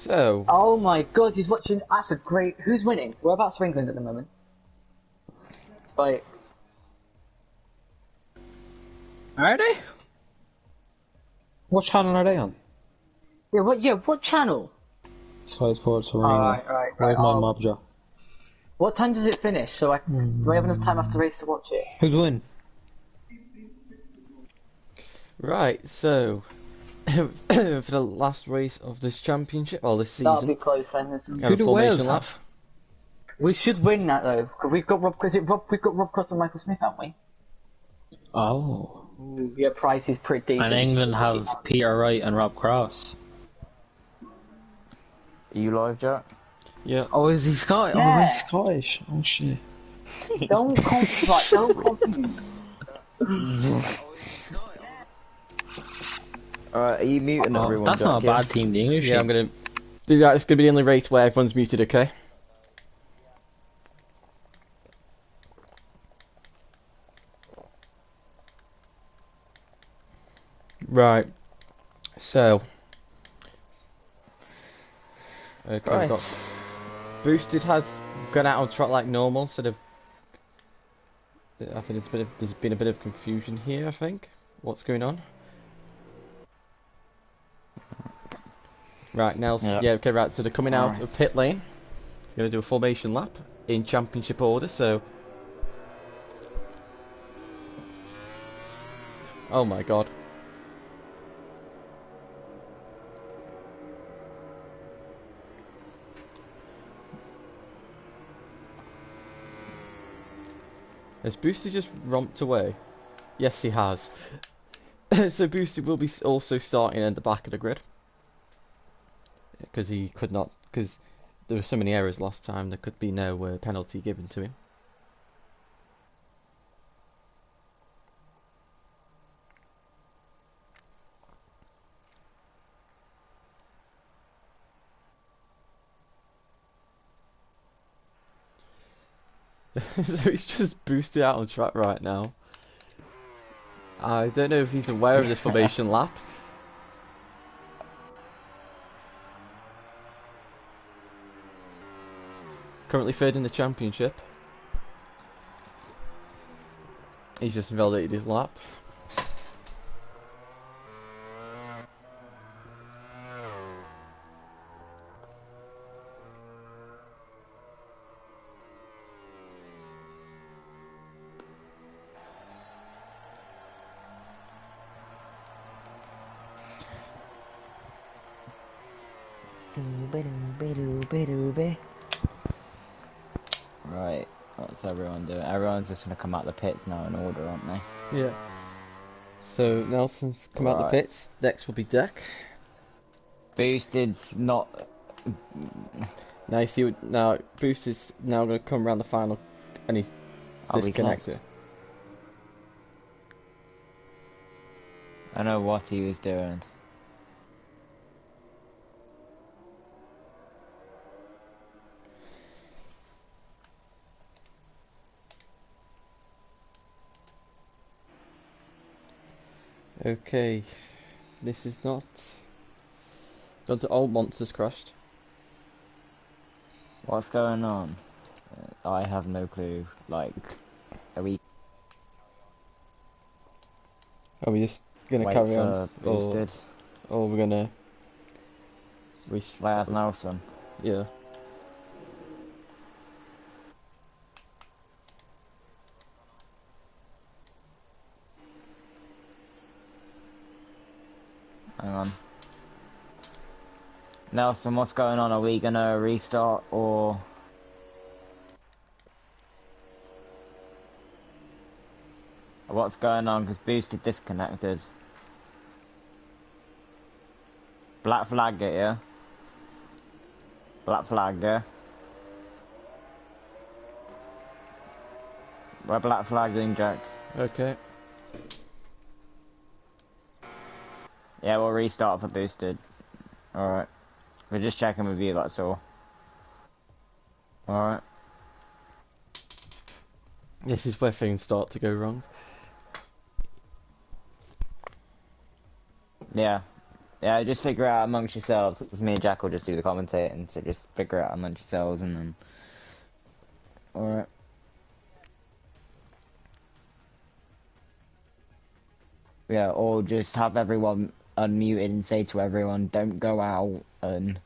So, Oh my god, he's watching. That's a great. Who's winning? Whereabouts are England at the moment? Right. are they? What channel are they on? Yeah. What? Yeah. What channel? Sky Sports Arena. Alright. Where's my mob job? What time does it finish? So do I have enough time after the race to watch it? Who'd win? Right, so for the last race of this championship or this That'll season, be close. Then. we Who have a do formation Wales lap. have? We should win that though, because we've got Rob. We've got Rob Cross and Michael Smith, haven't we? Oh. Ooh, yeah, price is pretty decent. And England have Peter Wright and Rob Cross. Are you live, Jack? Yeah. Oh, is he Scottish? Yeah. Oh, he's Scottish. Oh, shit. Don't confuse. Alright, are you muting everyone, That's Jack? not a bad team, the English Yeah, team. I'm gonna do that. It's gonna be the only race where everyone's muted, okay? Right. So. Okay, Right. we've got Boosted has gone out on track like normal, instead of. I think there's been a bit of confusion here. I think. What's going on? Right, Nelson. Yeah, okay, right. So they're coming out of pit lane. They're gonna do a formation lap in championship order. So. Oh my god. Has Boosted just romped away? Yes, he has. So Boosted will be also starting at the back of the grid. Because he could not, because there were so many errors last time, there could be no penalty given to him. So he's just boosted out on track right now. I don't know if he's aware of this formation lap. Currently third in the championship. He's just validated his lap. Right, what's everyone doing? Everyone's just gonna come out the pits now in order, aren't they? Yeah. So Nelson's come out the pits. Next will be Deck. Boosted's not... Now you see, now Boost is now going to come around the final, and he's disconnected. I know what he was doing. Okay, this is not. Gone to old monsters crushed. What's going on? I have no clue. Like, are we just gonna wait carry for on, Boosted? or we're gonna? Where's Nelson? Yeah. Hang on. Nelson, what's going on? Are we gonna restart or... What's going on? Because Boosted disconnected. Black flag it, yeah? Black flag, yeah? We're black flagging, Jack. Okay. Yeah, we'll restart for Boosted. Alright. We're just checking with you, that's all. Alright. This is where things start to go wrong. Yeah. Yeah, just figure it out amongst yourselves. 'Cause me and Jack will just do the commentating, so just figure it out amongst yourselves and then. Alright. Yeah, or just have everyone unmuted and say to everyone, don't go out, and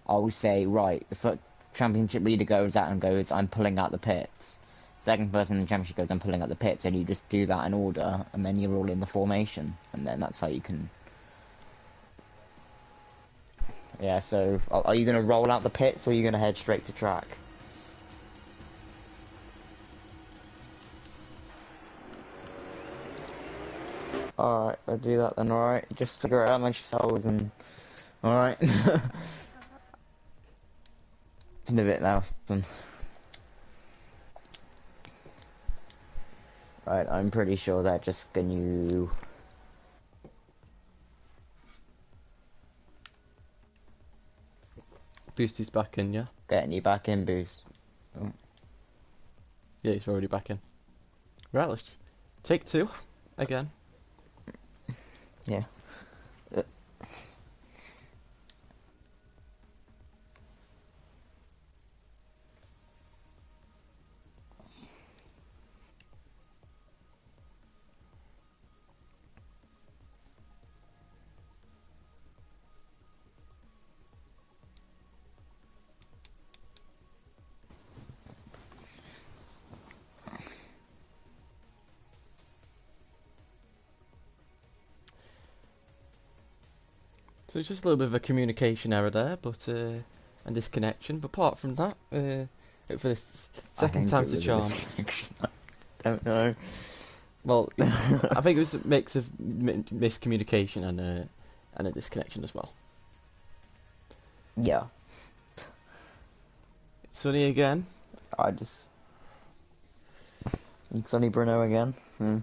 I'll say, right, if a championship leader goes out and goes, I'm pulling out the pits. Second person in the championship goes, I'm pulling out the pits, and you just do that in order, and then you're all in the formation, and then that's how you can... Yeah, so, are you going to roll out the pits, or are you going to head straight to track? Alright, I'll do that then, alright? Just figure it out amongst yourselves and... Alright? It's a bit now, then. Right, I'm pretty sure they're just gonna... Boosty's back in, yeah? Getting you back in, Boost. Oh. Yeah, he's already back in. Right, let's take two again. Yeah. So it's just a little bit of a communication error there, but and disconnection. But apart from that, for this second time's the charm. I don't know. Well, I think it was a mix of miscommunication and a disconnection as well. Yeah. Sunny again. And Sunny Brno again.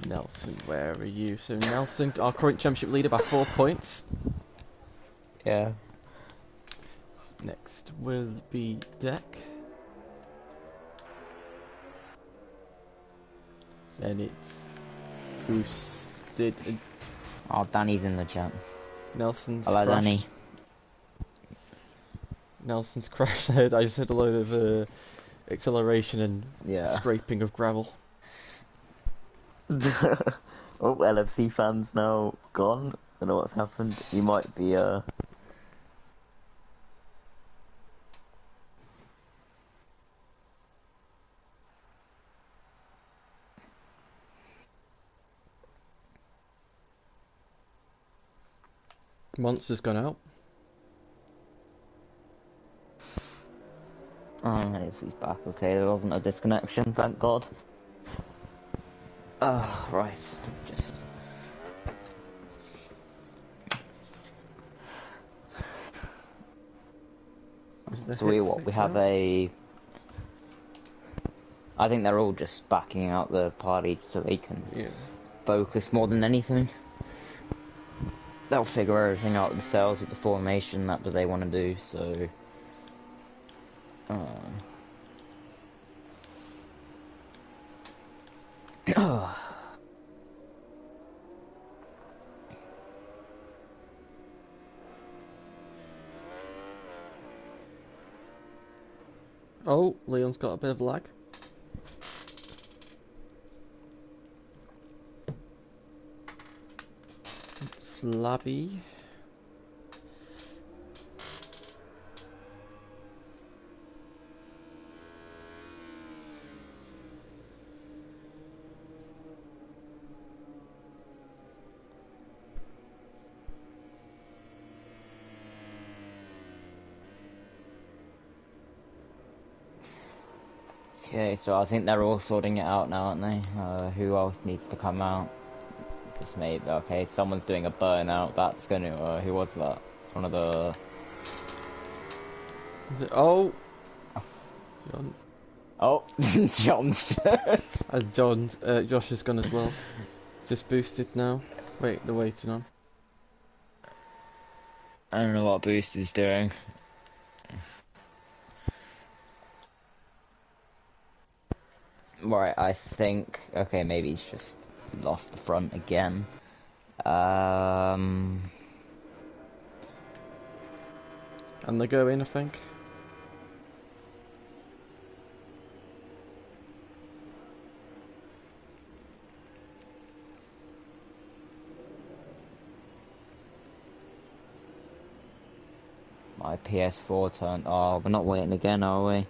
Nelson, where are you? So Nelson, our current championship leader by 4 points. Yeah. Next will be Deck. Then it's Boosted. Oh, Danny's in the chat. Nelson's Hello, crashed. Danny. Nelson's crashed. I just heard a load of acceleration and scraping of gravel. Oh, LFC fans now gone. Don't know what's happened. You might be Monster's gone out. Oh, LFC's back. Okay, there wasn't a disconnection, thank God. Right. Just... So we have a... I think they're all just backing out the party so they can focus more than anything. They'll figure everything out themselves with the formation that they want to do, so... Oh, Leon's got a bit of lag. Flabby. Okay, so I think they're all sorting it out now, aren't they? Who else needs to come out? Just maybe. Okay, someone's doing a burnout. That's gonna. Who was that? One of the. Oh! John. Oh, John's. Josh has gone as well. Just boosted now. Wait, they're waiting on. I don't know what Boost is doing. Right, I think. Okay, maybe he's just lost the front again. Um. And they're going, I think. My PS4 turned. Oh, we're not waiting again, are we?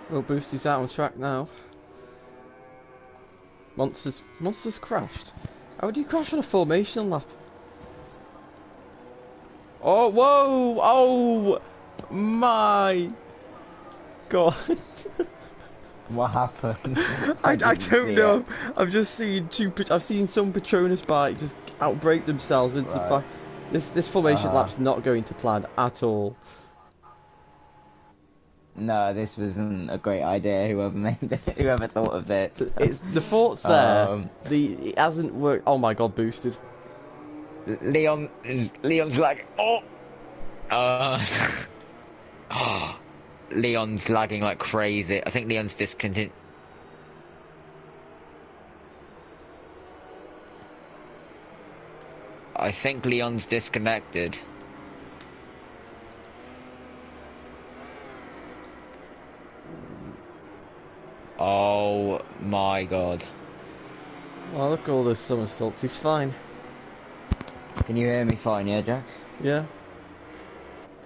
Well, Boosty's out on track now. Monsters crashed. How would you crash on a formation lap? Oh, whoa! Oh my god! What happened? I didn't don't see know. it. I've just seen I've seen some Patronus bike just outbrake themselves into the Right. back. This formation lap's not going to plan at all. No, this wasn't a great idea. Whoever made it, whoever thought of it. It's the thought's there. Um, It hasn't worked. Oh my god, boosted. Leon's like, oh, Leon's lagging like crazy. I think Leon's discontinued. I think Leon's disconnected. Oh my god. Oh, look at all those somersaults. He's fine. Can you hear me fine, yeah, Jack? Yeah.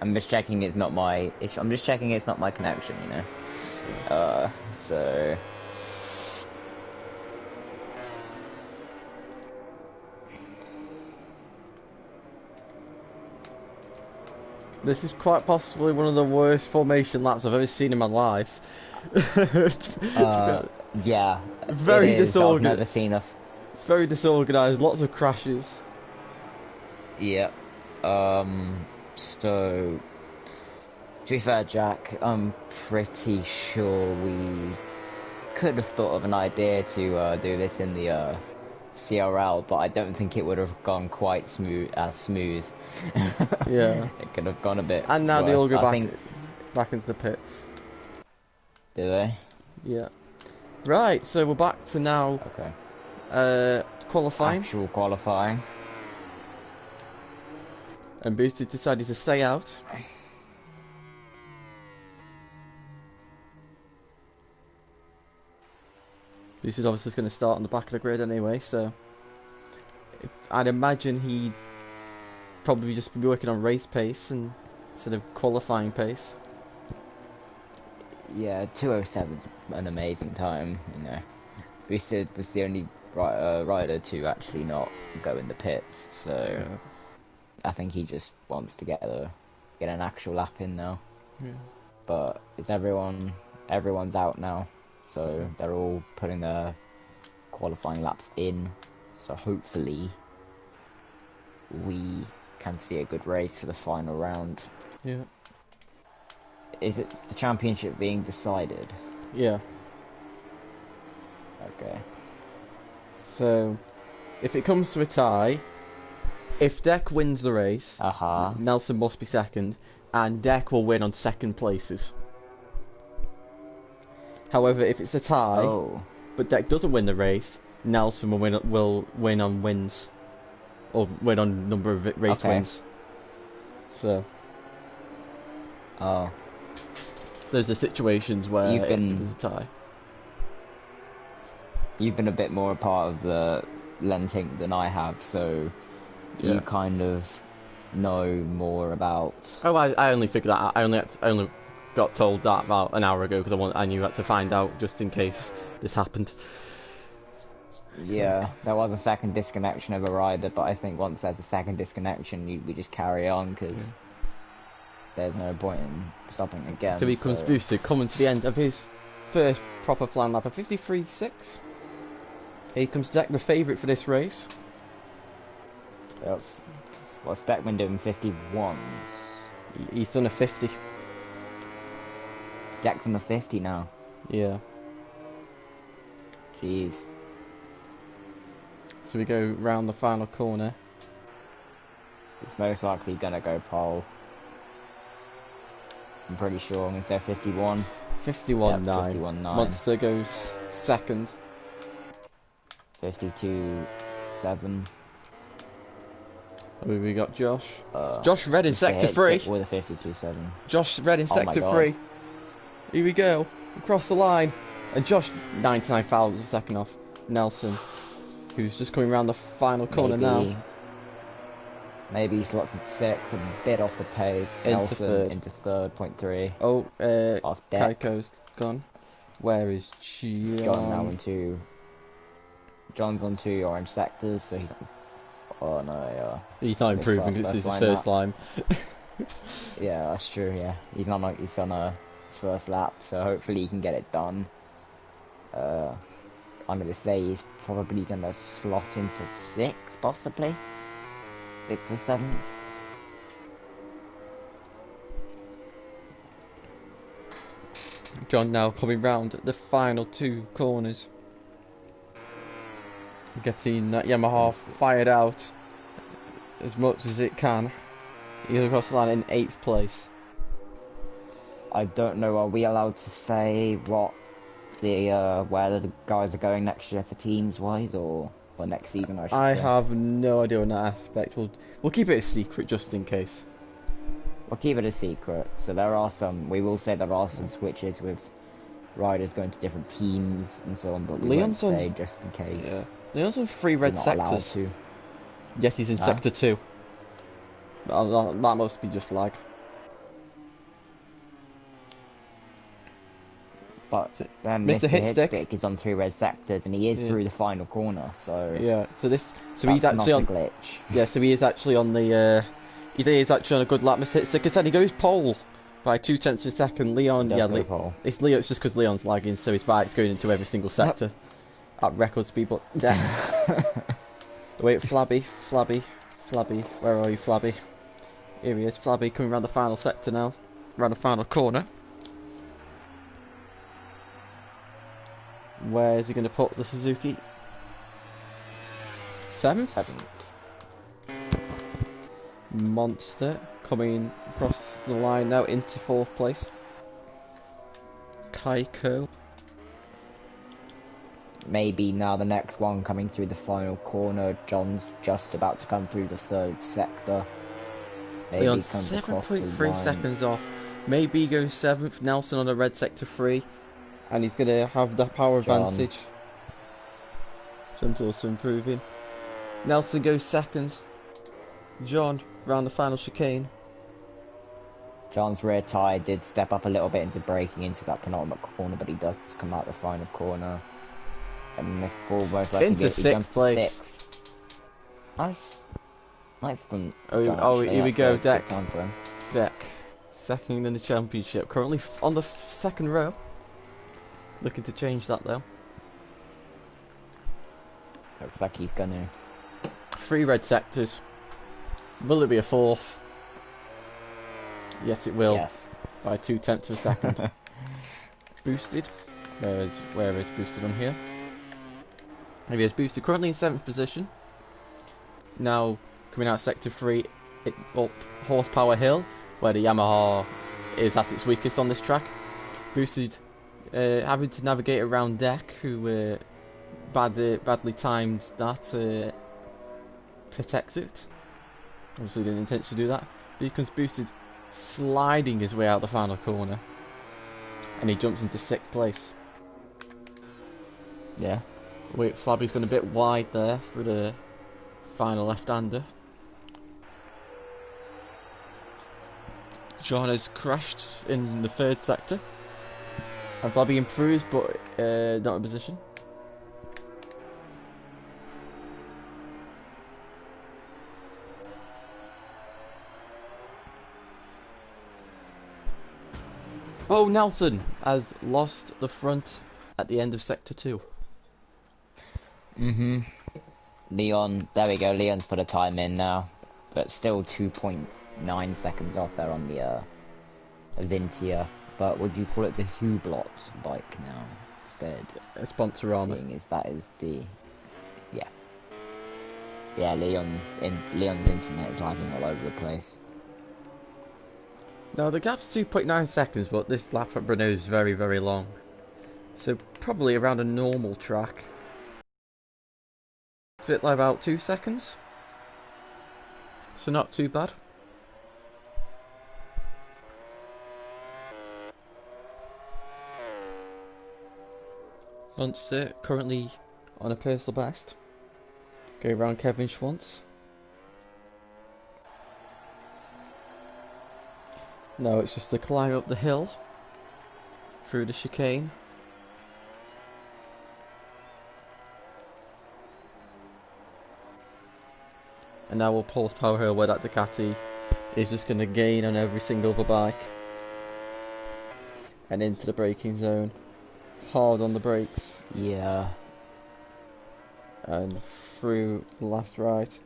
I'm just checking it's not my. I'm just checking it's not my connection, you know. So. This is quite possibly one of the worst formation laps I've ever seen in my life. Yeah. Very it is. I've disorganized. never seen a. It's very disorganized. Lots of crashes. Yeah. So. To be fair, Jack, I'm pretty sure we could have thought of an idea to do this in the CRL, but I don't think it would have gone quite smooth. Yeah. It could have gone a bit. And now they all worse. go I back think... back into the pits. Do they? Yeah. Right. So we're back to now. Okay. Qualifying. Actual qualifying. And Boosted decided to stay out. Boosted obviously is going to start on the back of the grid anyway, so I'd imagine he'd probably just be working on race pace and instead of qualifying pace. Yeah, 2:07's an amazing time. You know, Boosted was the only rider to actually not go in the pits, so Yeah. I think he just wants to get an actual lap in now. Yeah. But it's everyone's out now, so they're all putting their qualifying laps in. So hopefully we can see a good race for the final round. Yeah. Is it the championship being decided? Yeah. Okay. So, if it comes to a tie, if Deck wins the race, Nelson must be second, and Deck will win on second places. However, if it's a tie, but Deck doesn't win the race, Nelson will win on wins, or win on number of race wins. So, there's the situations where there's a tie. You've been a bit more a part of the Lenting than I have, so you kind of know more about. Oh, I only figured that out. I only got told that about an hour ago because I knew I had to find out just in case this happened. Yeah, there was a second disconnection of a rider, but I think once there's a second disconnection, we just carry on because there's no point in stopping again. So he comes Boosted, coming to the end of his first proper flying lap of 53.6. Here comes Deck, the favourite for this race. Yep. What's Beckman doing? 51s. He's done a 50. Deck's on a 50 now. Yeah. Jeez. So we go round the final corner. It's most likely gonna go pole. I'm pretty sure. I'm gonna say 51. 51.9. Yep, 51.9. Monster goes second. 52.7. We got Josh. Josh Red in sector 3. With a 52.7. Josh Red in Oh my sector God. 3. Here we go. Across the line. And Josh, 99 thousandths of a second off Nelson, who's just coming around the final corner now. Maybe he slots into 6th, a bit off the pace. Nelson into third, 0.3. Oh, Off deck. Kaiko's gone. Where is John? John now on 2. John's on 2 orange sectors, so he's on... Oh no, yeah. He's not improving, this is his first line. Yeah, that's true, yeah. He's not like he's on his first lap, so hopefully he can get it done. I'm gonna say he's probably gonna slot into 6th, possibly. 6th or 7th. John now coming round the final 2 corners. Getting that Yamaha fired out as much as it can. He's across the line in 8th place. I don't know, are we allowed to say what the where the guys are going next year for teams wise, or next season I should say? I have no idea on that aspect. We'll keep it a secret just in case. We'll keep it a secret. So we will say there are some switches with riders going to different teams and so on, but we won't say just in case. Yeah. Leon's on 3 red sectors. Yes, he's in sector 2. That must be just lag. But then Mr. Hitstick is on 3 red sectors, and he is through the final corner. So yeah, that's he's actually not on a glitch. Yeah, so he is actually on the he is actually on a good lap. Mr. Hitstick, and he goes pole by 0.2 of a second. Leon, it's Leo. It's just because Leon's lagging, so his bike's going into every single sector at record speed. But wait, Flabby, where are you, Flabby? Here he is, Flabby coming around the final sector now, around the final corner. Where is he going to put the Suzuki? 7th? Monster coming across the line now into 4th place. Kaiko. Maybe now the next one coming through the final corner. John's just about to come through the 3rd sector. Maybe on he comes across the 7.3 line. seconds off. Maybe he goes 7th. Nelson on a red sector 3. And he's going to have the power advantage. John's also improving. Nelson goes 2nd. John round the final chicane. John's rear tyre did step up a little bit into braking into that penultimate corner, but he does come out the final corner. And this ball most likely into 6th place. 6th. Nice from John, here we go, Deck. Time for him. Deck. 2nd in the championship. Currently on the 2nd row. Looking to change that though. Looks like he's gonna. 3 red sectors. Will it be a 4th? Yes, it will. Yes. By 0.2 of a second. Boosted. Where is boosted on here? Here he is, boosted. Currently in 7th position. Now coming out sector 3 up Horsepower Hill, where the Yamaha is at its weakest on this track. Boosted. Having to navigate around Deck, who badly timed that protect it. Obviously didn't intend to do that. He comes boosted, sliding his way out the final corner, and he jumps into 6th place. Yeah. Wait, Flabby's gone a bit wide there for the final left-hander. John has crashed in the 3rd sector. And Flabby improves, but not in position. Oh, Nelson has lost the front at the end of sector 2. Leon, there we go. Leon's put a time in now, but still 2.9 seconds off there on the Avintia. But would you call it the Hublot bike now? instead. A Sponsorama. Seeing as that is the yeah, Leon's internet is lagging all over the place. Now the gap's 2.9 seconds, but this lap at Brno is very, very long. So probably around a normal track. Fit like about 2 seconds. So not too bad. Munster currently on a personal best. Go around Kevin Schwantz. Now it's just to climb up the hill through the chicane. And now we'll pulse power hill where that Ducati is just going to gain on every single other bike. And into the braking zone. Hard on the brakes. Yeah. And through the last right.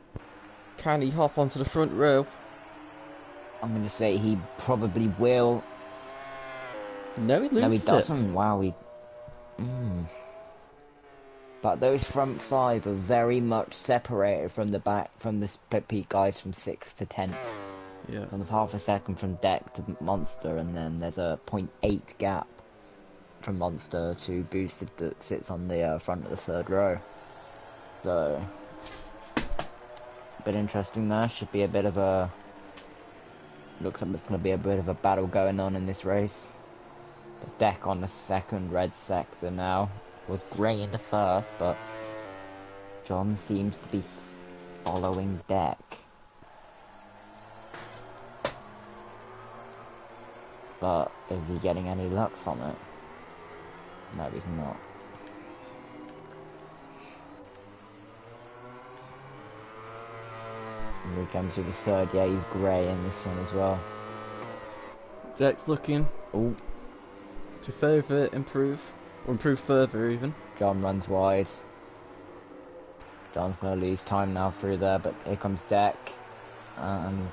Can he hop onto the front row? I'm gonna say he probably will. No, he loses No, he it. doesn't. Wow, he. But those front five are very much separated from the back, from the split peak guys from 6th to 10th. Yeah. Kind of half a second from Deck to Monster, and then there's a 0.8 gap from Monster to Boosted that sits on the front of the third row. So, a bit interesting there. Should be a bit of a. Looks like there's going to be a bit of a battle going on in this race. The Deck on the second, red sector now. Was grey in the first, but John seems to be following Deck. But is he getting any luck from it? No, he's not. And he comes to the third. Yeah, he's grey in this one as well. Deck's looking to further improve, or improve further even. John runs wide. John's going to lose time now through there, but here comes Deck. And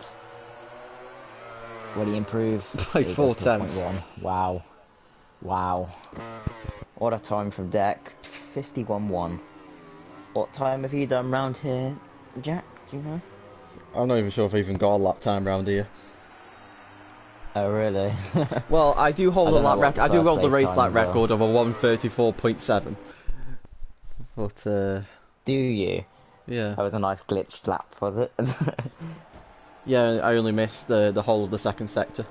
will he improve? By He 4 goes to tenths. 0.1. Wow. Wow. What a time from Deck. 51.1. What time have you done round here, Jack? Do you know? I'm not even sure if I even got a lap time round here. Oh, really? Well, I do hold I a don't know lap what record. the I do first hold the place race lap times are. record of a 1:34.7. But Do you? yeah, That was a nice glitched lap, was it? yeah. I only missed the whole of the second sector.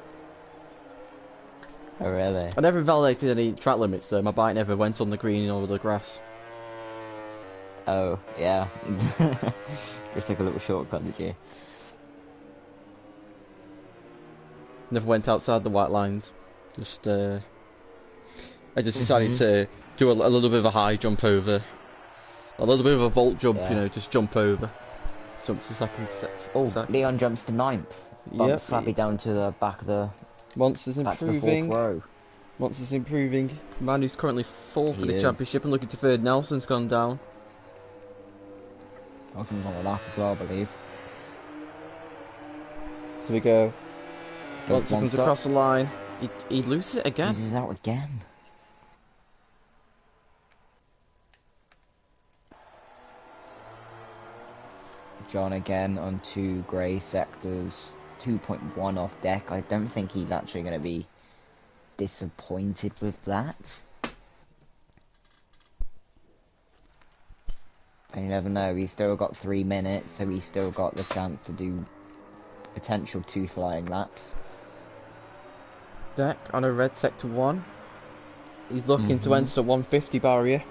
Oh, really? I never validated any track limits though. My bike never went on the green or the grass. Oh, yeah. Just took a little shortcut, did you? Never went outside the white lines. Just I just decided to do a little bit of a high jump over, a little bit of a vault jump. Yeah. You know, just jump over. Jump to second set. Oh, sec. Leon jumps to 9th. Bumps Flappy down to the back of the Monster's back to the 4th improving. row. Monster's improving. Man who's currently 4th for He the is. championship and looking to third. Nelson's gone down. Nelson's on the lap as well, I believe. So we go. Goes Monster comes Monster. across the line. He loses it again. Loses out again. John again on 2 grey sectors, 2.1 off Deck. I don't think he's actually going to be disappointed with that. And you never know, he's still got 3 minutes, so he's still got the chance to do potential 2 flying laps. Deck on a red sector 1. He's looking to enter the 150 barrier.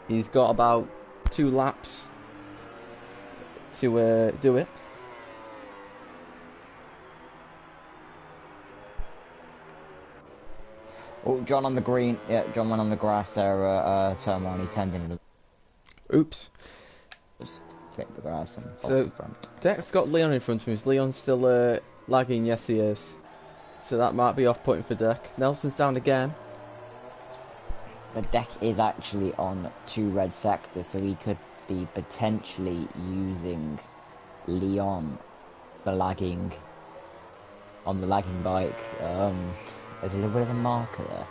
He's got about 2 laps to do it. Oh, John on the green. Yeah, John went on the grass there, turn one. He turned in. Oops. Just clip the grass and So- so, the front. Deck's got Leon in front of him. Is Leon still lagging? Yes, he is. So that might be off-putting for Deck. Nelson's down again. The Deck is actually on 2 red sectors, so he could be potentially using Leon, the lagging, on the lagging bike. There's a little bit of a marker there.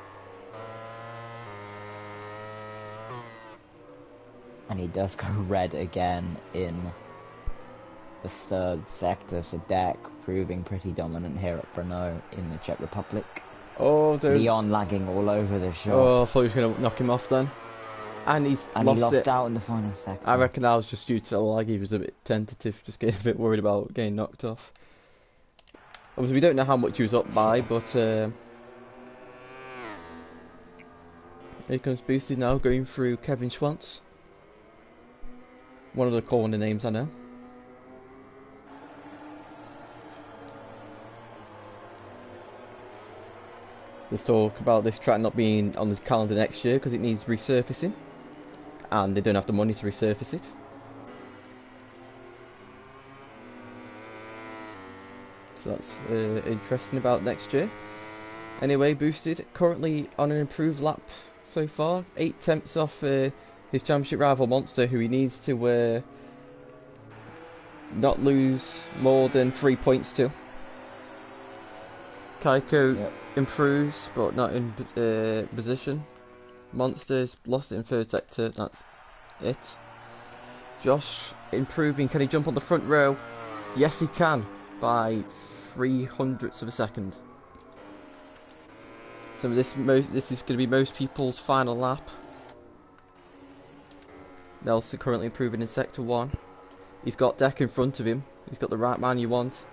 And he does go red again in the third sector, so Deck proving pretty dominant here at Brno in the Czech Republic. Oh, dude. Leon lagging all over the shop. Oh, I thought he was going to knock him off then. And he lost it. Out in the final sector. I reckon that was just due to the lag. He was a bit tentative, just getting a bit worried about getting knocked off. Obviously, we don't know how much he was up by, but here comes Boosted now, going through Kevin Schwantz. One of the corner names I know. There's talk about this track not being on the calendar next year because it needs resurfacing, and they don't have the money to resurface it. So that's interesting about next year. Anyway, Boosted currently on an improved lap so far, 8 tenths off his championship rival Monster, who he needs to not lose more than 3 points to. Kaiko improves, but not in position. Monster's lost it in third sector, that's it. Josh improving, can he jump on the front row? Yes he can, by 0.03 of a second. So this is going to be most people's final lap. Nelson currently improving in sector 1. He's got Deck in front of him, he's got the right man you want.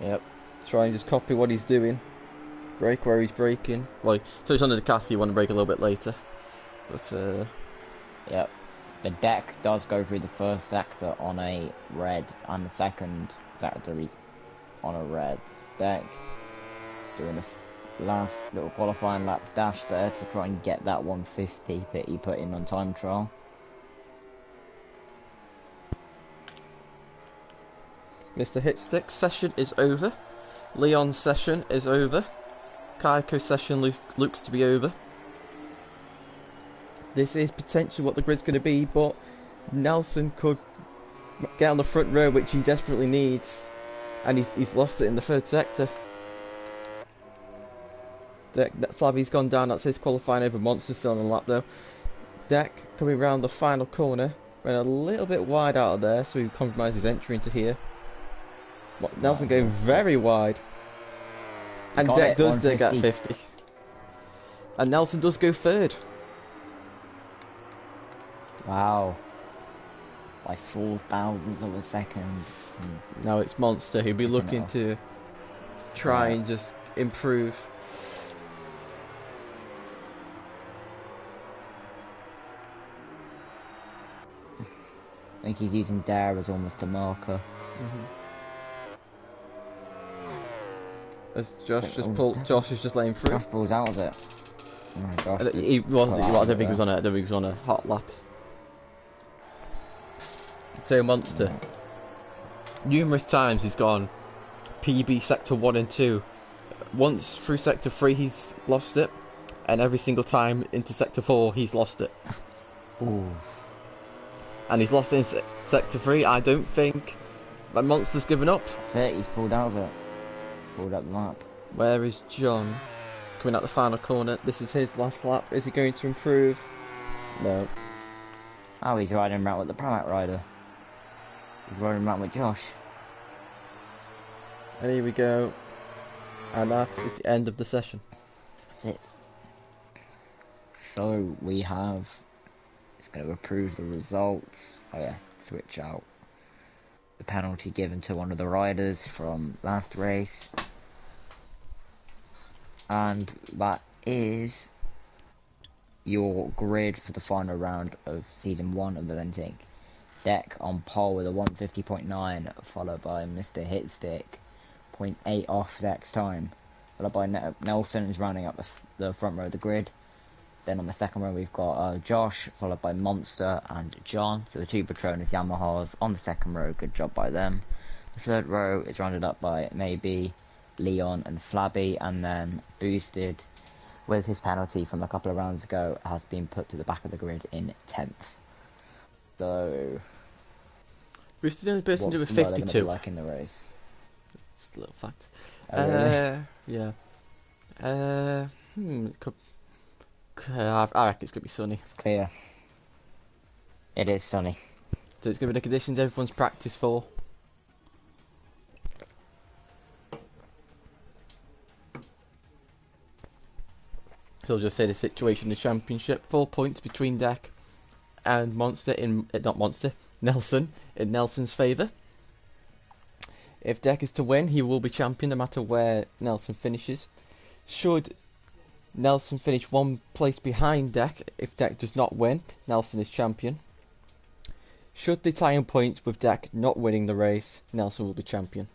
Yep. Try and just copy what he's doing. Brake where he's braking. Well, so it's under the castle, you want to brake a little bit later. But, Yep. The Deck does go through the first sector on a red, and the second sector he's on a red. Deck doing the last little qualifying lap dash there to try and get that 150 that he put in on time trial. Mr. Hitstick session is over. Leon's session is over. Kaiko's session looks to be over. This is potentially what the grid's going to be, but Nelson could get on the front row, which he desperately needs, and he's lost it in the third sector. Flavvy's gone down, that's his qualifying over Monster, still on the lap though. Deck coming around the final corner, ran a little bit wide out of there, so he compromises entry into here. Nelson going very wide, and Deck does get 50, and Nelson does go third. Wow, by 0.04 of a second. Now it's Monster who'll be looking to try and just improve. I think he's using Dare as almost a marker. As Josh just pulled, Josh is just laying through. Josh pulls out of it. Oh, Josh He wasn't. I don't think he was on it. I don't think he was on a hot lap. So Monster, numerous times he's gone PB sector 1 and 2. Once through sector 3 he's lost it, and every single time into sector 4 he's lost it. Ooh. And he's lost it in sector 3. I don't think my Monster's given up. That's it, he's pulled out of it. He's pulled out the lap. Where is John? Coming out the final corner. This is his last lap. Is he going to improve? No. Oh, he's riding around with the Pramac rider. He's riding around with Josh. And here we go. And that is the end of the session. That's it. So we have. It's going to approve the results. Oh yeah, switch out the penalty given to one of the riders from last race. And that is your grid for the final round of season 1 of the Lentic. Deck on pole with a 150.9, followed by Mr. Hitstick, 0.8 off Deck's time, followed by Nelson, who's rounding up the front row of the grid. Then on the second row we've got Josh, followed by Monster and John, so the two Petronas Yamahas on the second row, good job by them. The third row is rounded up by maybe Leon and Flabby, and then Boosted, with his penalty from a couple of rounds ago, has been put to the back of the grid in 10th. So, Boosted the only person to do a 52. Like in the race. Just a little fact. Oh, really? Yeah. I reckon it's going to be sunny. It's clear. It is sunny. So it's going to be the conditions everyone's practiced for. So I'll just say the situation in the championship: 4 points between Deck and Monster Nelson in Nelson's favour. If Deck is to win, he will be champion no matter where Nelson finishes. Should Nelson finish 1 place behind Deck, if Deck does not win, Nelson is champion. Should they tie in points with Deck not winning the race, Nelson will be champion.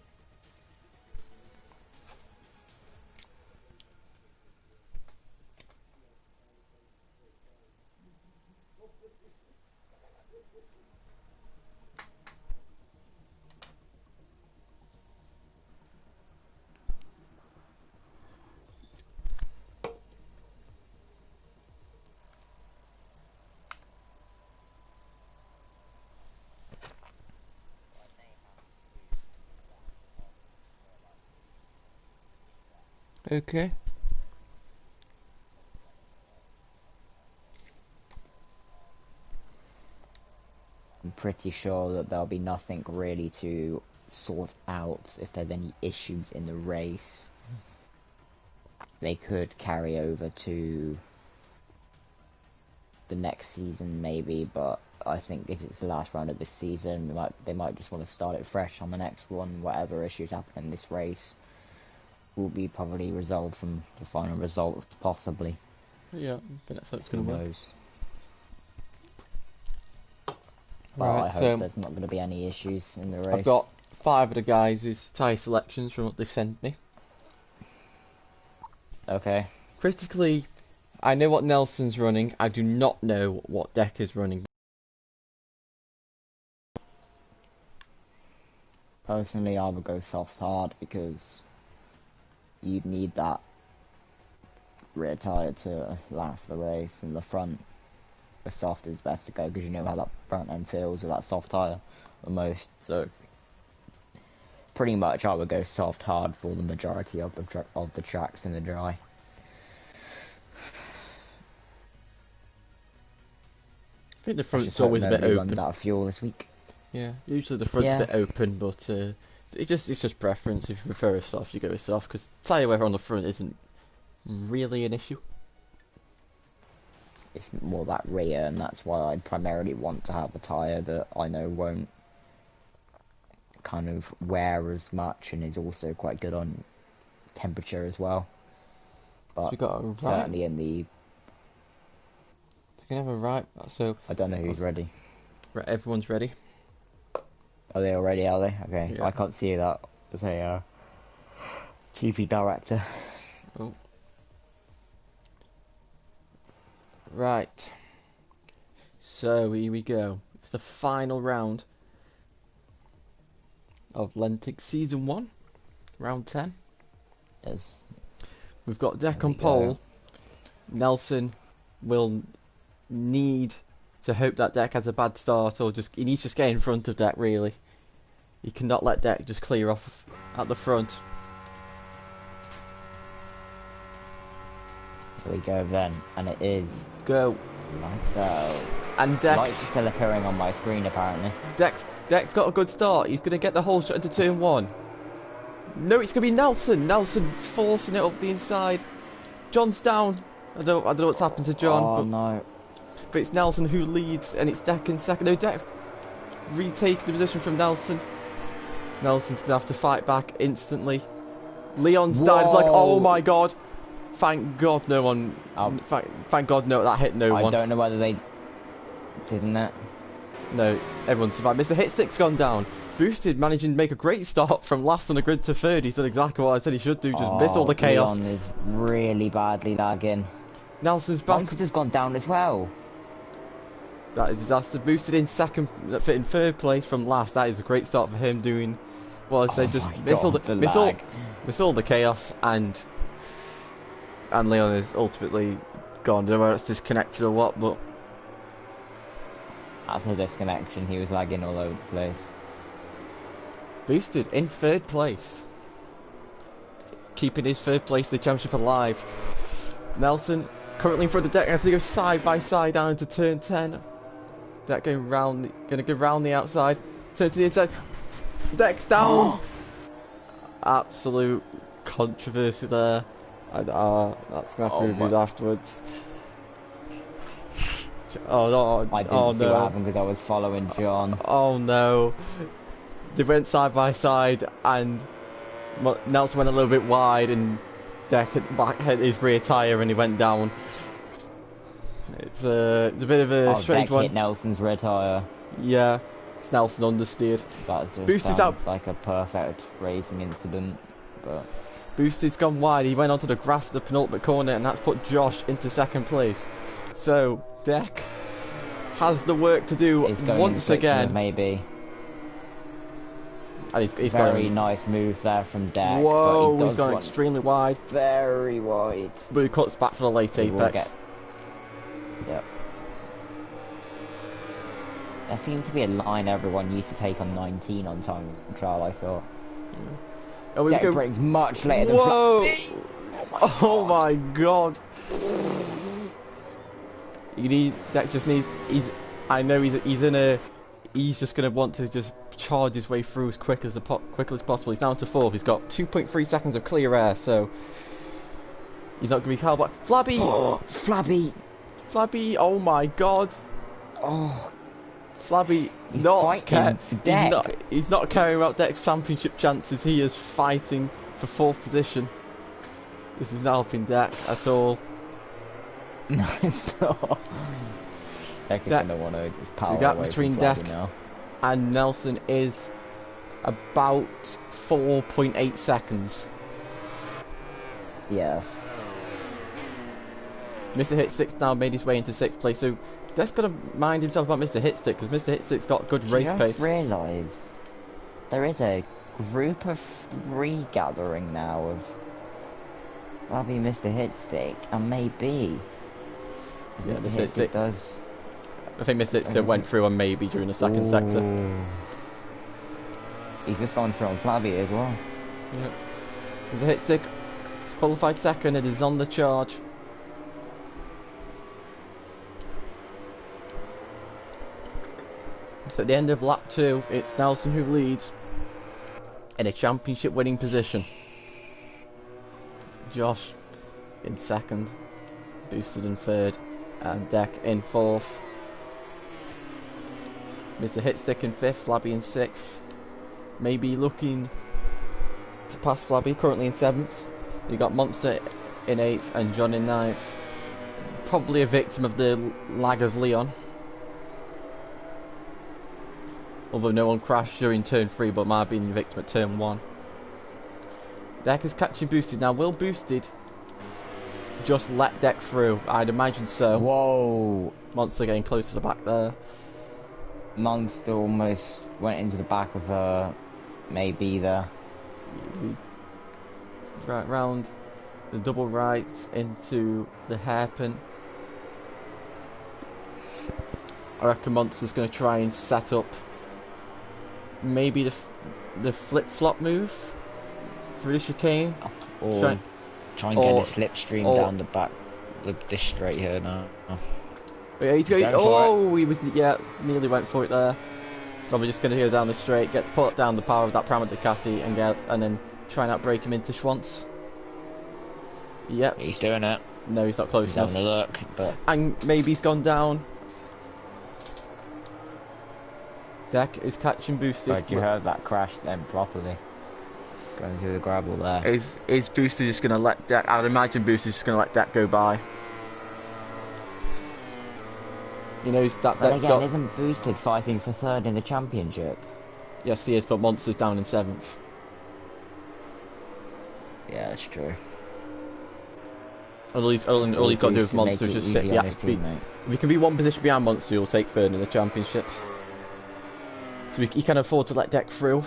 Okay. I'm pretty sure that there'll be nothing really to sort out if there's any issues in the race. They could carry over to the next season maybe, but I think as it's the last round of this season, they might just want to start it fresh on the next one. Whatever issues happen in this race will be probably resolved from the final results, possibly. Yeah, I think that's how it's going to work. But Right, I hope so there's not going to be any issues in the race. I've got 5 of the guys' tyre selections from what they've sent me. Okay. Critically, I know what Nelson's running. I do not know what Deck is running. Personally, I would go soft hard because you'd need that rear tyre to last the race, and the front, the soft is best to go because you know how that front end feels with that soft tyre the most. So pretty much I would go soft hard for the majority of the tracks in the dry. I think the front's always a bit open. Runs out of fuel this week. Yeah, usually the front's a bit open, but it's just preference. If you prefer a soft, you go with soft, because tyre wear on the front isn't really an issue. It's more that rear, and that's why I primarily want to have a tyre that I know won't kind of wear as much and is also quite good on temperature as well. But so we got a right. Certainly in the... It's gonna have a right, so... I don't know who's ready. Right, everyone's ready. Are they already, are they? Okay, Yeah. I can't see that as a TV director. Oh. Right. So here we go. It's the final round of Lentic Season 1, round 10. Yes. We've got Deck on pole. Nelson will need to hope that Deck has a bad start, or he needs to just get in front of Deck, really. He cannot let Deck just clear off at the front. Here we go then, and it is... Go. Lights out. And Deck... Lights are still appearing on my screen, apparently. Deck's got a good start. He's going to get the whole shot into turn 1. No, it's going to be Nelson. Nelson forcing it up the inside. John's down. I don't know what's happened to John. But it's Nelson who leads, and it's Deck in second. No, Deck's retaking the position from Nelson. Nelson's going to have to fight back instantly. Leon's died. It's like, oh my god. Thank God no one... Thank God no, that hit no one. I don't know whether they... Didn't it? No, everyone survived. Mr. Hitstick's gone down. Boosted, managing to make a great start from last on the grid to third. He's done exactly what I said he should do, just miss all the chaos. Leon is really badly lagging. Nelson's back. Monster's gone down as well. That is disaster. Boosted in in third place from last. That is a great start for him doing... Well, I say just miss all the chaos, and Leon is ultimately gone. I don't know whether it's disconnected or what, but... That's a disconnection. He was lagging all over the place. Boosted in third place, keeping his third place in the championship alive. Nelson currently in front of Deck as they go side by side down into turn 10. Deck going round, gonna go round the outside, turn to the inside. Deck's down. Absolute controversy there. That's gonna have to be reviewed afterwards. Oh no! I didn't see what happened because I was following John. Oh no! They went side by side, and Nelson went a little bit wide, and Deck hit his rear tyre, and he went down. It's a bit of a strange Deck one. hit Nelson's rear tyre. Yeah, it's Nelson understeered. That just Boosted's sounds out. like a perfect racing incident, but Boosted's gone wide. He went onto the grass of the penultimate corner, and that's put Josh into second place. So Deck has the work to do he's going once into again. maybe. And he's Very going. nice move there from Deck. Whoa, but he he's does gone want extremely wide. very wide. But he cuts back for the late He will apex. Yep. There seemed to be a line everyone used to take on 19 on time trial, I thought. Oh, we Deck go. brings much later than Whoa! Flappy. Oh my god! Deck just needs. I know he's in a. He's just gonna want to just charge his way through as quickly as possible. He's down to fourth. He's got 2.3 seconds of clear air, so he's not gonna be held back. Flabby! Oh, Flabby! Flabby! Oh my god! Oh, Flabby he's not fighting for Deck. he's not caring about Deck's championship chances. He is fighting for fourth position. This is not helping Deck at all. No, it's not. Deck is Deck- gonna want to just power the gap away between from Flabby Deck now. And Nelson is about 4.8 seconds. Yes. Mr. Hitstick's now made his way into 6th place, so Deck's got to mind himself about Mr. Hitstick, because Mr. Hitstick's got good race Just pace. realised there is a group of 3 gathering now of Flabby, Mr. Hitstick, and maybe as Yeah, Mr. Mr. Hitstick Hitstick. does. I think Mr. Hitstick went through on maybe during the second sector. Ooh. He's just gone through on Flabby as well. Yeah. Mr. Hitstick is qualified second, it is on the charge. So at the end of lap 2, it's Nelson who leads in a championship winning position. Josh in second, Boosted in third, and Deck in fourth. Mr. Hitstick in fifth, Flabby in sixth. Maybe looking to pass Flabby, currently in seventh. You got Monster in eighth and John in ninth. Probably a victim of the lag of Leon. Although no one crashed during turn 3, but might have been a victim at turn 1. Deck is catching Boosted. Now, will Boosted just let Deck through? I'd imagine so. Whoa! Monster getting close to the back there. Monster almost went into the back of maybe there. Right round the double right into the hairpin. I reckon Monster's going to try and set up maybe the flip-flop move through the chicane. Or try and get a slipstream down the back, the straight here now. Yeah, he's going. going for Oh, he was nearly went for it there. Probably just going to go down the straight, put down the power of that Prama Ducati, and then try and outbrake him into Schwantz. Yep. He's doing it. No, he's not close He's enough. having a look, but And maybe he's gone down. Deck is catching Boosted. but you heard that crash then properly. Going through the gravel there. Is Boosted just going to let Deck? I'd imagine Boosted's just going to let Deck go by. You know, But Deck's again, got. isn't Boosted fighting for third in the championship? Yes, he is, but Monster's down in 7th. Yeah, that's true. All he's got to do with Boosted Monster make is it just sit. easy Yeah, on his teammate. if he can be one position behind Monster, he'll take third in the championship. So he can afford to let Deck through.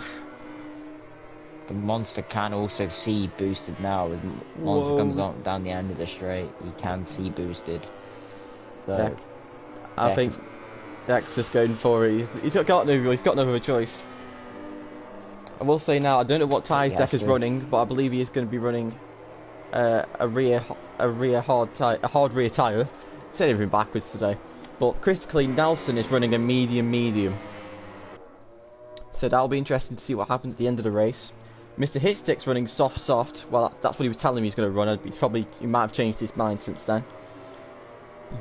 The Monster can also see Boosted now. As Monster Whoa. comes down the end of the straight, he can see Boosted. So Deck. I think Deck's just going for it. He's got no other choice. I will say now, I don't know what tyres He Deck has is to. running, but I believe he is going to be running a hard rear tyre. Said everything backwards today, but critically Nelson is running a medium. So that'll be interesting to see what happens at the end of the race. Mr. Hitstick's running soft. Well, that's what he was telling me he's going to run. He might have changed his mind since then.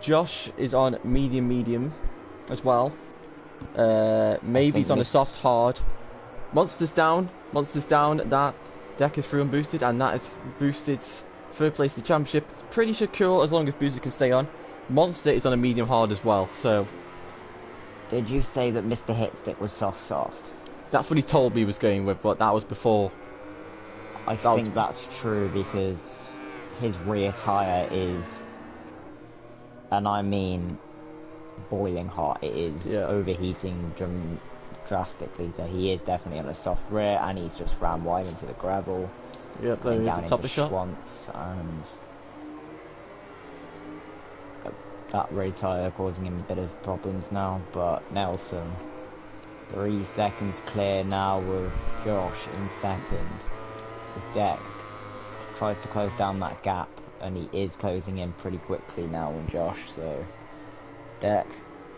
Josh is on medium as well. Maybe he's on a soft hard. Monster's down. That deck is through and boosted, and that is Boosted's third place in the championship. It's pretty secure as long as Boosted can stay on. Monster is on a medium hard as well. So, Did you say that Mr. Hitstick was soft? that's what he told me he was going with, but that was before. I think that's true because his rear tyre is, and I mean boiling hot, it is overheating drastically, so he is definitely on a soft rear, and he's just ran wide into the gravel. Yep, there is down the top of into the shot. Schwantz, and that rear tyre causing him a bit of problems now, but Nelson 3 seconds clear now with Josh in second. His deck tries to close down that gap, and he is closing in pretty quickly now on Josh, so deck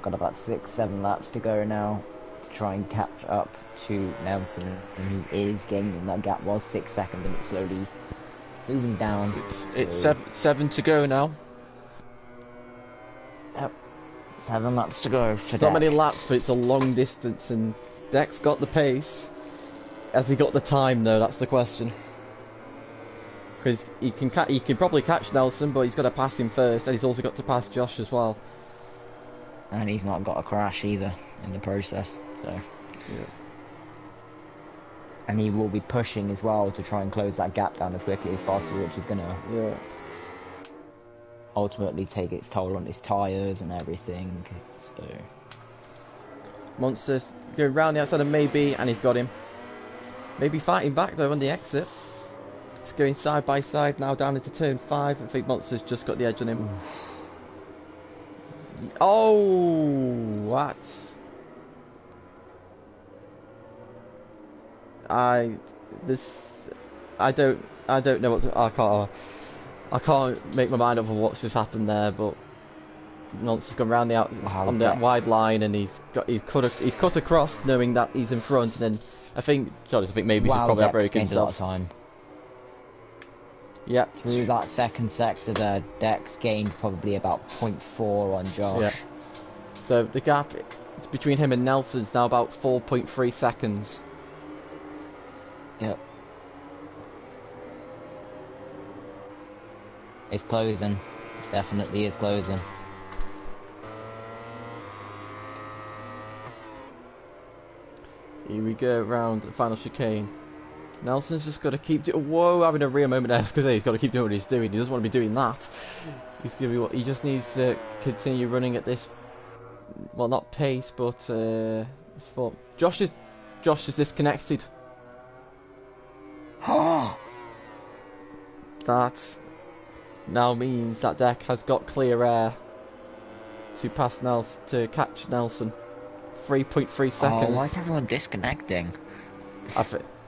got about 6-7 laps to go now to try and catch up to Nelson, and he is gaining. That gap was 6 seconds, and it's slowly moving down. It's seven to go now. Yep, 7 laps to go. It's not many laps, but it's a long distance, and Deck's got the pace. Has he got the time though? That's the question. Because he can probably catch Nelson, but he's got to pass him first, and he's also got to pass Josh as well. And he's not got a crash either in the process, so. Yeah. And he will be pushing as well to try and close that gap down as quickly as possible, which is gonna ultimately take its toll on his tyres and everything. So Monster's going round the outside of Maybe, and he's got him. Maybe fighting back though on the exit. It's going side by side now down into turn 5. I think Monster's just got the edge on him. Oh, what? I don't know what to, I can't make my mind up on what's just happened there, but Monster's gone round the on that wide line, and he's cut across knowing that he's in front, and then I think maybe he's probably outbroken himself. A lot of time. Yep. Through that second sector there, Dex gained probably about 0.4 on Josh. Yeah. So the gap between him and Nelson's now about 4.3 seconds. Yep. It's closing. Definitely is closing. Here we go round the final chicane. Nelson's just got to keep having a real moment there, because he's got to keep doing what he's doing. He doesn't want to be doing that. He just needs to continue running at this, well, not pace, but his form. Josh is disconnected. That now means that Deck has got clear air to pass Nelson, to catch Nelson. 3.3 seconds. Oh, why is everyone disconnecting?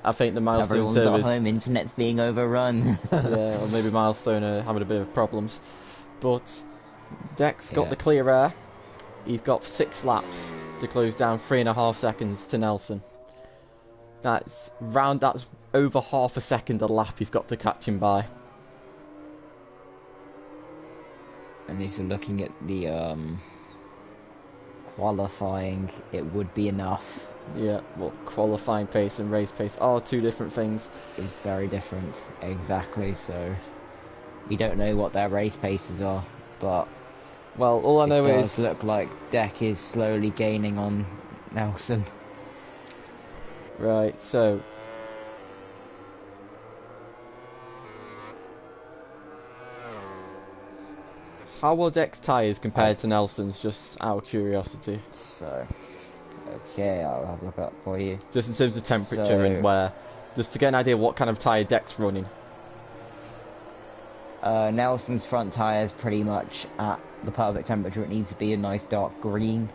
I think the milestone Everyone's service. at home, internet's being overrun. Yeah, or maybe milestone are having a bit of problems. But Deck's got the clear air. He's got 6 laps to close down, 3.5 seconds to Nelson. That's over half a second a lap he's got to catch him by. And if you're looking at the qualifying, it would be enough. Yeah, well, qualifying pace and race pace are 2 different things. It's very different, exactly, so we don't know what their race paces are, but well, all I know it is does look like Deck is slowly gaining on Nelson. Right, so how are Deck's tyres compared to Nelson's, just out of curiosity? So, okay, I'll have a look up for you. Just in terms of temperature and wear, just to get an idea what kind of tyre Deck's running. Nelson's front tyre is pretty much at the perfect temperature. It needs to be a nice dark green.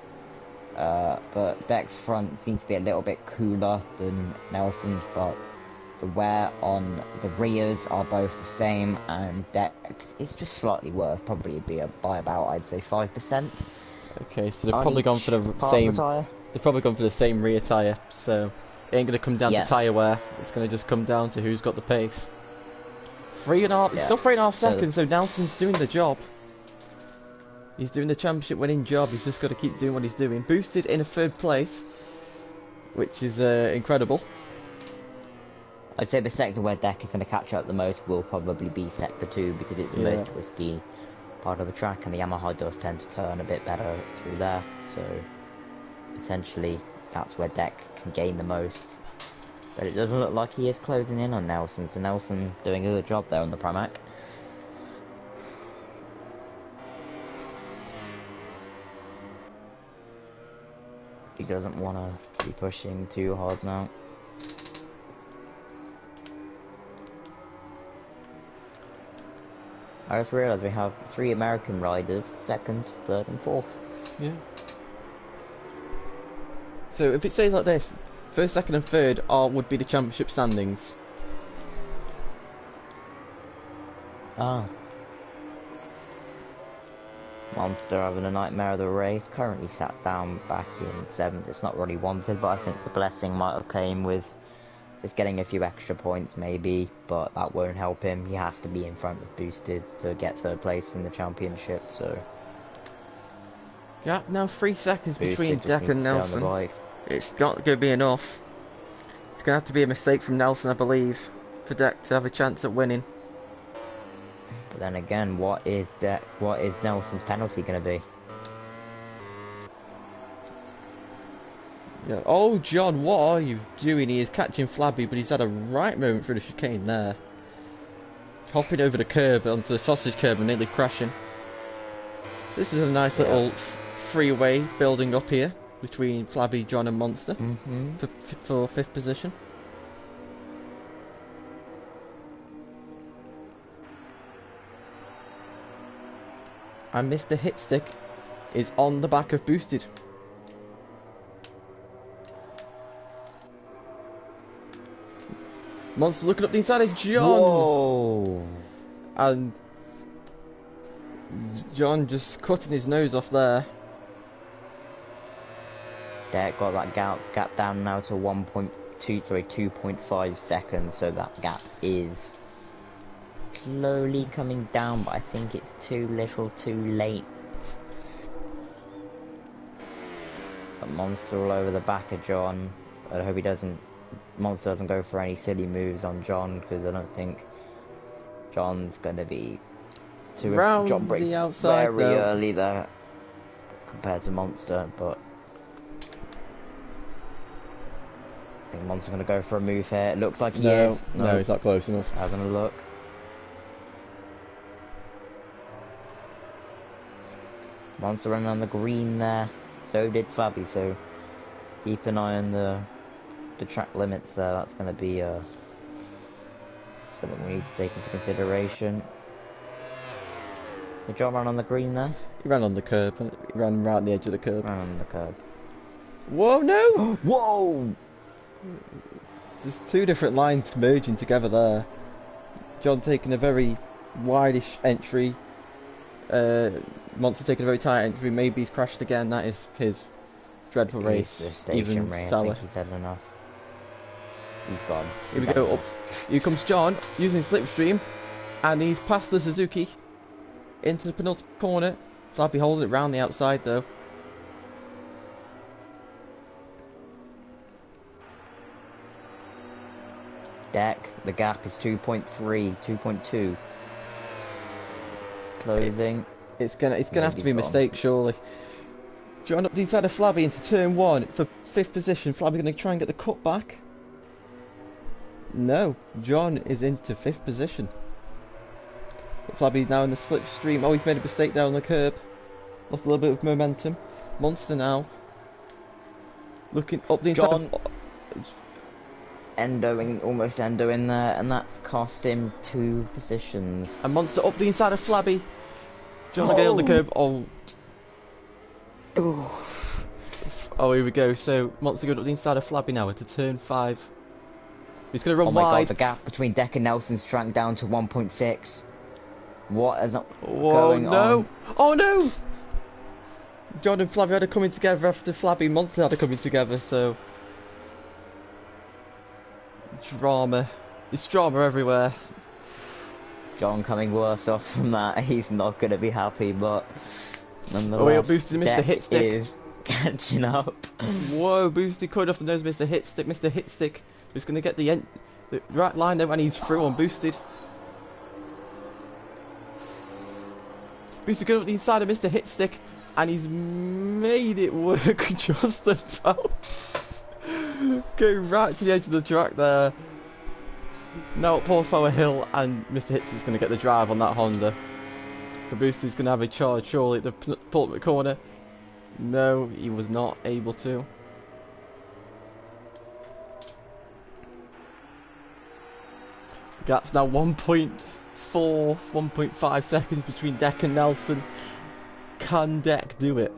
But Deck's front seems to be a little bit cooler than Nelson's, but The wear on the rears are both the same, and decks is just slightly worse. Probably be by about, I'd say, 5%. Okay, so they've on probably gone each for the part of same. the tyre. They've probably gone for the same rear tyre, so it ain't gonna come down Yes. to tyre wear. It's gonna just come down to who's got the pace. 3.5. Yeah. Still 3.5 So- seconds. So Nelson's doing the job. He's doing the championship winning job. He's just got to keep doing what he's doing. Boosted in a 3rd place, which is incredible. I'd say the sector where Deck is going to catch up the most will probably be sector 2 because it's the Yeah. most risky part of the track, and the Yamaha does tend to turn a bit better through there. So potentially that's where Deck can gain the most. But it doesn't look like he is closing in on Nelson. So Nelson doing a good job there on the Pramac. He doesn't want to be pushing too hard now. I just realised we have 3 American riders, 2nd, 3rd and 4th. Yeah. So if it stays like this, 1st, 2nd, and 3rd would be the championship standings. Ah. Monster having a nightmare of the race, currently sat down back in 7th. It's not really wanted, but I think the blessing might have came with just getting a few extra points maybe, but that won't help him. He has to be in front of Boosted to get 3rd place in the championship, so... Gap now 3 seconds between Boosted just Deck needs and to stay on the Nelson. bike. It's not going to be enough. It's going to have to be a mistake from Nelson, I believe, for Deck to have a chance at winning. But then again, what is Nelson's penalty going to be? Yeah. Oh, John, what are you doing? He is catching Flabby, but he's had a right moment through the chicane there. Hopping over the curb onto the sausage curb and nearly crashing. So this is a nice little freeway building up here between Flabby, John and Monster for 5th position. And Mr. Hitstick is on the back of Boosted. Monster looking up the inside of John. Whoa! And John just cutting his nose off there. Deck got that gap down now to 2.5 seconds, so that gap is slowly coming down, but I think it's too little too late. A Monster all over the back of John. I hope Monster doesn't go for any silly moves on John, because I don't think John's going to be Round John breaks the outside very though. early there compared to Monster, but I think Monster's going to go for a move here. It looks like he is. No, he's not close enough. Having a look. Monster running on the green there. So did Fabi, so keep an eye on the track limits there. That's going to be something we need to take into consideration. Did John run on the green there? He ran on the curb. He ran right on the edge of the curb. Ran on the curb. Whoa, no! Whoa! Just 2 different lines merging together there. John taking a very wideish entry. Monster taking a very tight entry. Maybe he's crashed again. That is his dreadful race. Even I sour. think he's had enough. He's gone. Here we go. Up. Here comes John using his slipstream, and he's past the Suzuki into the penultimate corner. Flappy holding it round the outside though. Deck, the gap is 2.3, 2.2. It's closing. It's gonna have to be a Maybe he's mistake, surely. John up the inside of Flabby into turn 1 for 5th position. Flabby gonna try and get the cut back. No, John is into 5th position. Flabby now in the slipstream. Oh, he's made a mistake there on the curb. Lost a little bit of momentum. Monster now looking up the inside. John almost endoing there, and that's cost him 2 positions. And Monster up the inside of Flabby. John again on the curb. Oh, here we go. So Monster going up the inside of Flabby now into turn 5. He's going to run Oh my god, wide. the gap between Deck and Nelson shrank down to 1.6. What is Whoa, going no. on? Oh no! John and Flavio had a coming together after Flabby and Monster had a coming together, so... Drama. It's drama everywhere. John coming worse off from that. He's not going to be happy, but nonetheless, Oh, he got boosted, Mr. Deck Hitstick. is catching up. Whoa, boosted caught off the nose, Mr. Hitstick. Mr. Hitstick is going to get the right line there, and he's through on boosted. Boosted going up the inside of Mr. Hitstick, and he's made it work just about. Going right to the edge of the track there. Now up horsepower hill, and Mr. Hitstick's going to get the drive on that Honda. The booster's going to have a charge surely at the penultimate corner. No, he was not able to. The gap's now 1.4, 1.5 seconds between Deck and Nelson. Can Deck do it?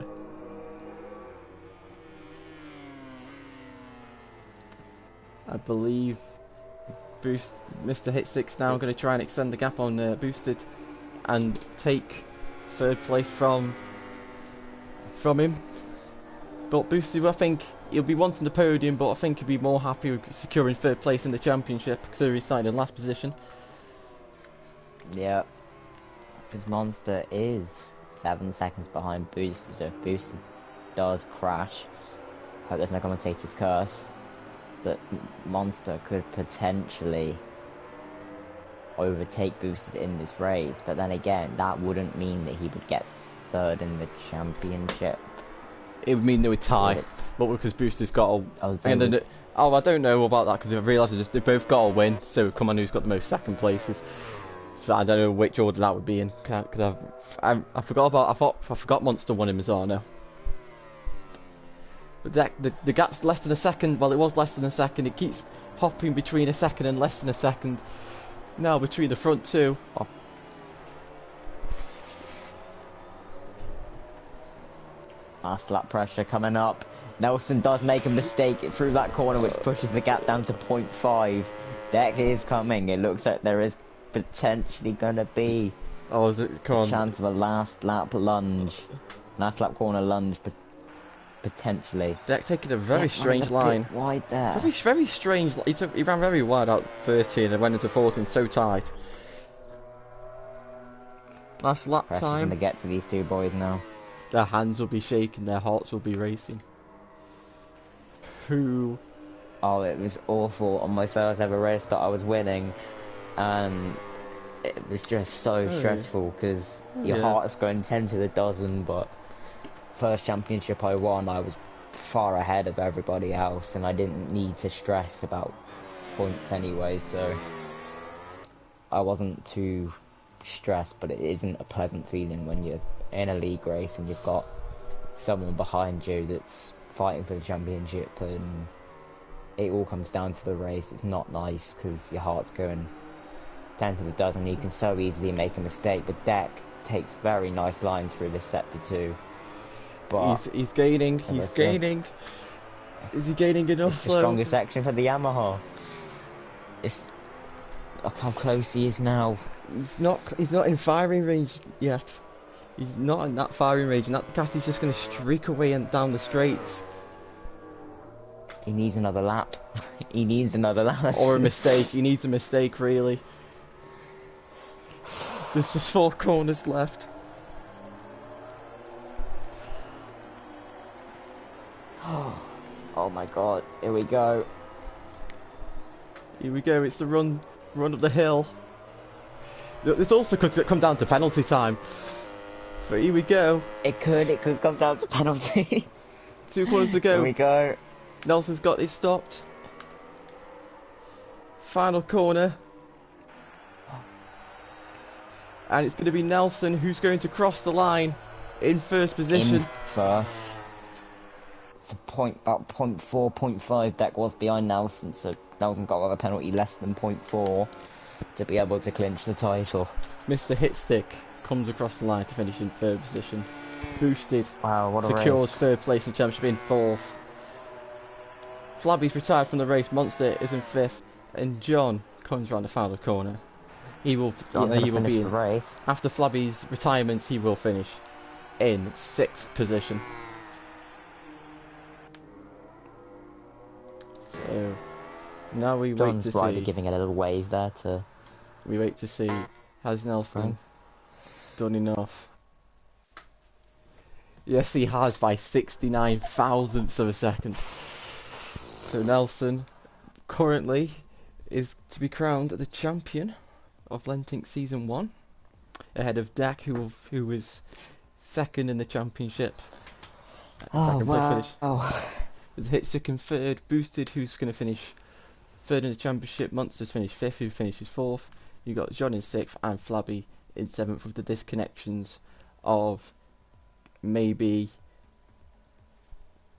I believe Mr. Hitstick's now going to try and extend the gap on Boosted and take third place from him. But Boosted, I think he'll be wanting the podium, but I think he'll be more happy with securing third place in the championship considering he's starting in last position. Yeah, because Monster is 7 seconds behind Boosted, so if Boosted does crash, hope there's no commentator's curse, that Monster could potentially overtake Boosted in this race, but then again, that wouldn't mean that he would get third in the championship. It would mean they would tie, but because Boosted's got a... I don't know about that because I realised they both got a win, so come on, who's got the most second places. So I don't know which order that would be in, because I forgot Monster won in Misano. But the gap's less than a second. Well, it was less than a second. It keeps hopping between a second and less than a second. Now between the front two. Oh. Last lap pressure coming up. Nelson does make a mistake through that corner, which pushes the gap down to 0.5. Deck is coming. It looks like there is potentially gonna be a chance of a last lap lunge, last lap corner lunge, but potentially. Deck taking a very strange line. Wide there. Very strange. He ran very wide out first here and went into 14 so tight. Last lap Pressure's time. gonna get to these two boys now. Their hands will be shaking, their hearts will be racing. Who? Oh, it was awful. On my first ever race that I was winning, and it was just so stressful because your heart is going 10 to the dozen. But first championship I won, I was far ahead of everybody else, and I didn't need to stress about points anyway, so I wasn't too stressed. But it isn't a pleasant feeling when you're in a league race and you've got someone behind you that's fighting for the championship and it all comes down to the race. It's not nice because your heart's going 10 to the dozen. You can so easily make a mistake, but Deck takes very nice lines through this sector too. But he's gaining. Is he gaining enough? It's the strongest section for the Yamaha. Look how close he is now. He's not in firing range yet. He's not in that firing range, and that Ducati's just going to streak away and down the straights. He needs another lap. He needs another lap. Or a mistake. He needs a mistake, really. There's just 4 corners left. Oh my god. Here we go. Here we go. It's the run up the hill. This also could come down to penalty time. But here we go. It could come down to penalty. 2 corners to go. Here we go. Nelson's got it stopped. Final corner. And it's going to be Nelson who's going to cross the line in first position. In first. It's about 0.4, 0.5 Deck was behind Nelson, so Nelson's got a penalty less than 0.4 to be able to clinch the title. Mr. Hitstick comes across the line to finish in third position. Boosted. Wow, what a secures race. third place in the championship in 4th. Flabby's retired from the race. Monster is in 5th. and John comes around the final corner, he will, John's gonna he will finish be the in, race. after Flabby's retirement, he will finish in 6th position. So now we wait John's to slightly see. giving a little wave there to We wait to see, has Nelson friends. done enough? Yes, he has by 69 thousandths of a second. So Nelson currently is to be crowned the champion of Lentink Season 1, ahead of Dak, who was second in the championship. Second place finish. There's Hitstick third, Boosted, who's going to finish third in the championship. Monsters finished fifth, who finishes fourth. You got John in sixth and Flabby in seventh, with the disconnections of maybe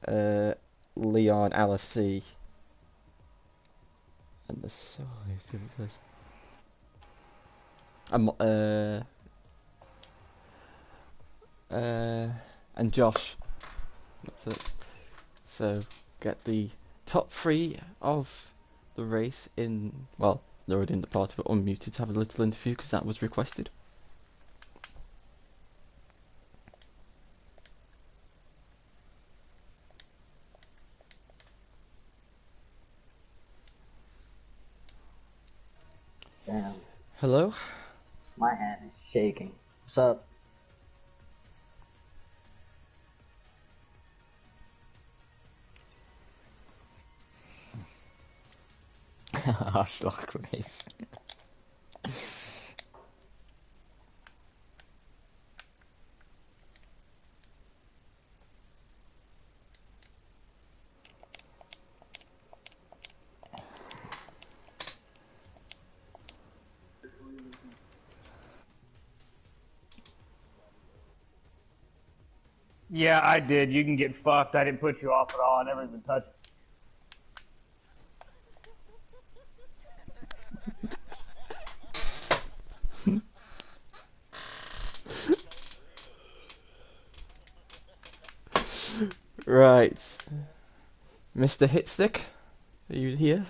Leon LFC and the size of this. And Josh. That's it. So get the top 3 of the race in. Well, they're already in the party, but unmuted to have a little interview because that was requested. Damn, Hello. my hand is shaking. What's up? Arschloch race. Yeah, I did. You can get fucked. I didn't put you off at all. I never even touched Right, Mr. Hitstick, are you here?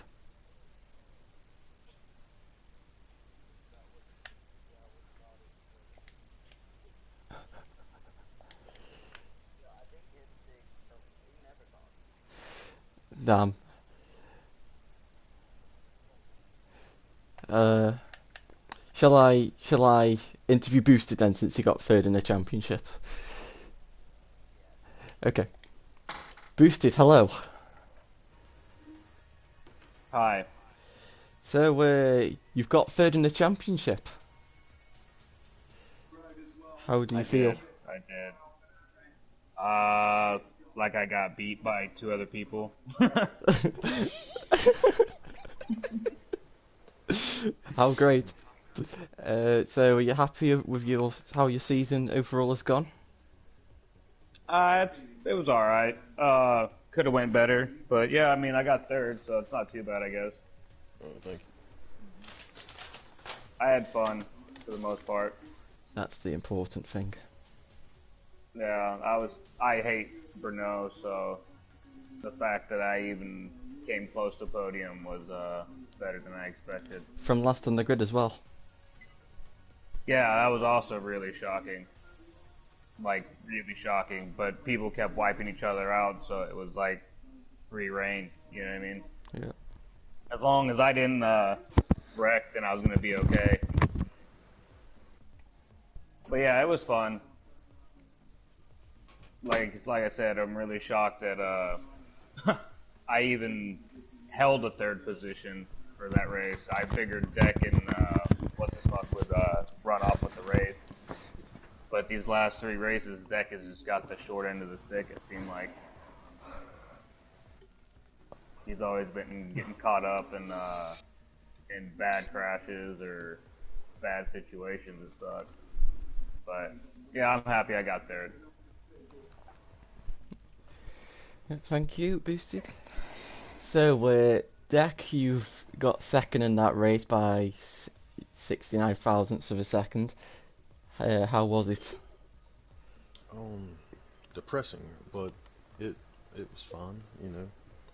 Damn. Shall I interview Boosted then, since he got third in the championship? Okay. Boosted, hello. Hi. So, you've got third in the championship. How do you feel? I did. Like I got beat by 2 other people. How great. So are you happy with how your season overall has gone? It was alright. Could have went better, but yeah, I mean, I got third, so it's not too bad, I guess. Oh, thank you. I had fun, for the most part. That's the important thing. Yeah, I hate Brno, so the fact that I even came close to podium was, better than I expected. From last on the grid as well. Yeah, that was also really shocking. Like, really shocking, but people kept wiping each other out, so it was like free reign, you know what I mean? Yeah. As long as I didn't, wreck, then I was gonna be okay. But yeah, it was fun. Like I said, I'm really shocked that, I even held a third position for that race. I figured Deck and, what the fuck would, run off with the race. But these last 3 races, Deck has just got the short end of the stick, it seemed like. He's always been getting caught up in bad crashes or bad situations and such. But yeah, I'm happy I got third. Thank you, Boosted. So, Deck, you've got second in that race by 69 thousandths of a second. How was it? Depressing, but it was fun, you know.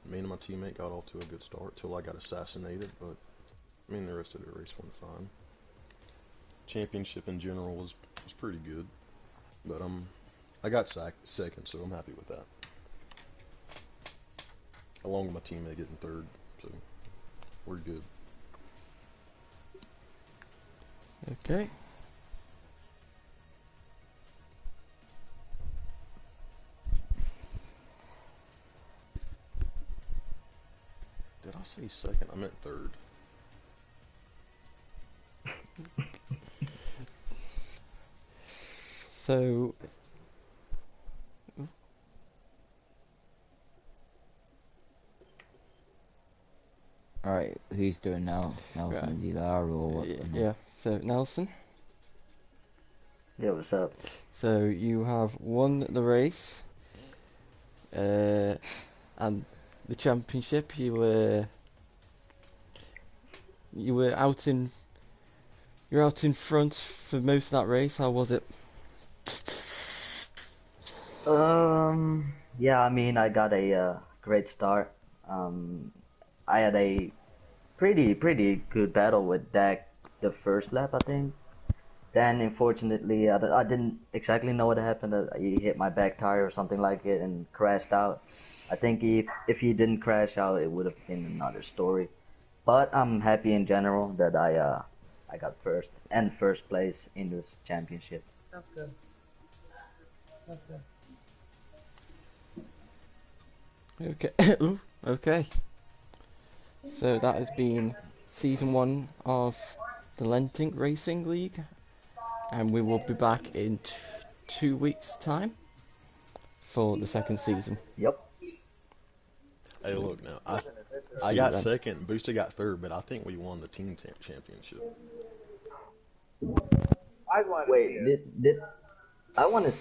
Me and my teammate got off to a good start till I got assassinated, but I mean the rest of the race went fine. Championship in general was pretty good, but I got second, so I'm happy with that. Along with my teammate getting third, so we're good. Okay. Did I say second? I meant third. So, Alright, who's doing now? Nelson, Right. is he there or what's going on? yeah. So Nelson. Yeah, what's up? So you have won the race, and the championship. You were out in front for most of that race. How was it? Yeah, I mean, I got a great start. I had a pretty good battle with Dak the first lap, I think. Then, unfortunately, I didn't exactly know what happened. He hit my back tire or something like it and crashed out. I think if he didn't crash out, it would have been another story. But I'm happy in general that I got first place in this championship. That's good. That's good. Okay. Ooh, okay. So that has been season 1 of the Lentink Racing League, and we will be back in 2 weeks' time for the second season. Yep. Hey, look now, I See you got then. second, Booster got third, but I think we won the team championship. I want to see Wait, it. did I want to